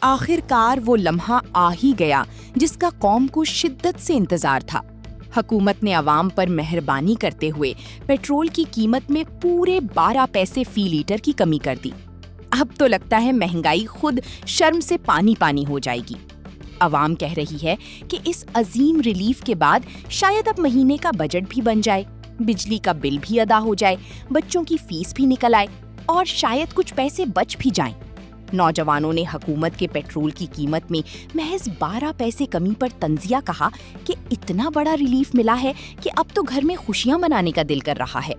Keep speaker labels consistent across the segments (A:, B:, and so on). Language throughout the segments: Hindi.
A: आखिरकार वो लम्हा आ ही गया जिसका कौम को शिद्दत से इंतजार था। हुकूमत ने अवाम पर मेहरबानी करते हुए पेट्रोल की कीमत में पूरे 12 पैसे फी लीटर की कमी कर दी। अब तो लगता है महंगाई खुद शर्म से पानी पानी हो जाएगी। अवाम कह रही है कि इस अजीम रिलीफ के बाद शायद अब महीने का बजट भी बन जाए, बिजली का बिल भी अदा हो जाए, बच्चों की फीस भी निकल आए और शायद कुछ पैसे बच भी जाएं। नौजवानों ने हुकूमत के पेट्रोल की कीमत में महज 12 पैसे कमी पर तंजिया कहा कि इतना बड़ा रिलीफ मिला है कि अब तो घर में खुशियां मनाने का दिल कर रहा है।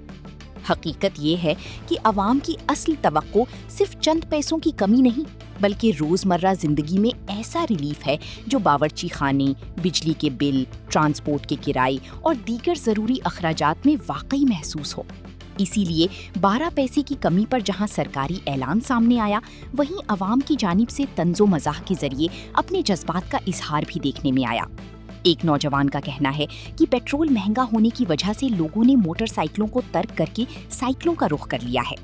A: हकीकत ये है कि अवाम की असल तवक्को सिर्फ चंद पैसों की कमी नहीं, बल्कि रोजमर्रा जिंदगी में ऐसा रिलीफ है जो बावर्ची खाने, बिजली के बिल, ट्रांसपोर्ट के किराए और दीगर जरूरी अखराजात में वाकई महसूस हो। इसीलिए 12 पैसे की कमी पर जहां सरकारी ऐलान सामने आया, वहीं अवाम की जानिब से तंजो मजाह के जरिए अपने जज्बात का इजहार भी देखने में आया। एक नौजवान का कहना है कि पेट्रोल महंगा होने की वजह से लोगों ने मोटरसाइकिलों को तर्क करके साइकिलों का रुख कर लिया है।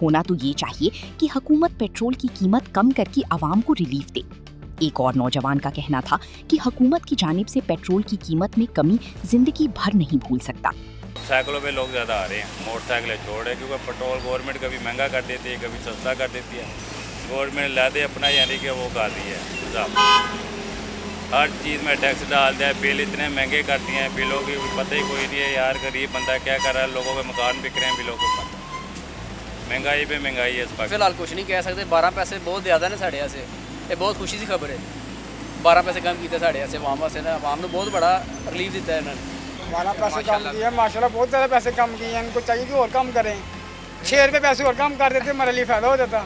A: होना तो ये चाहिए कि हुकूमत पेट्रोल की कीमत कम करके आवाम को रिलीफ दे। एक और नौजवान का कहना था कि हुकूमत की जानिब से पेट्रोल की कीमत में कमी जिंदगी भर नहीं भूल सकता।
B: साइकिलों पे लोग ज़्यादा आ रहे हैं, मोटरसाइकिलें छोड़ है, क्योंकि पेट्रोल गवर्नमेंट कभी महंगा कर देती है, कभी सस्ता कर देती है। गवर्नमेंट लादे अपना यानी कि वो कर रही है, हर चीज़ में टैक्स डाल दिया है, बिल इतने महंगे कर दिए हैं, बिलों की पता ही कोई नहीं है यार। गरीब बंदा क्या कर रहा है, लोगों के मकान बिक रहे हैं बिलों के ऊपर। महंगाई पे महंगाई है इस पर।
C: फिलहाल कुछ नहीं कह सकते। 12 पैसे बहुत ज़्यादा ने साढ़े ऐसे, ये बहुत खुशी की खबर है। 12 पैसे कम किए साढ़े ऐसे आवाम वास्ते ना, आवाम ने बहुत बड़ा रिलीफ दिता है इन्होंने।
D: 12 पैसे कम किए माशाल्लाह, बहुत ज़्यादा पैसे कम किए हैं। इनको चाहिए कि और कम करें, 6 रुपये पैसे और कम कर देते, हमारे लिए फ़ायदा हो जाता।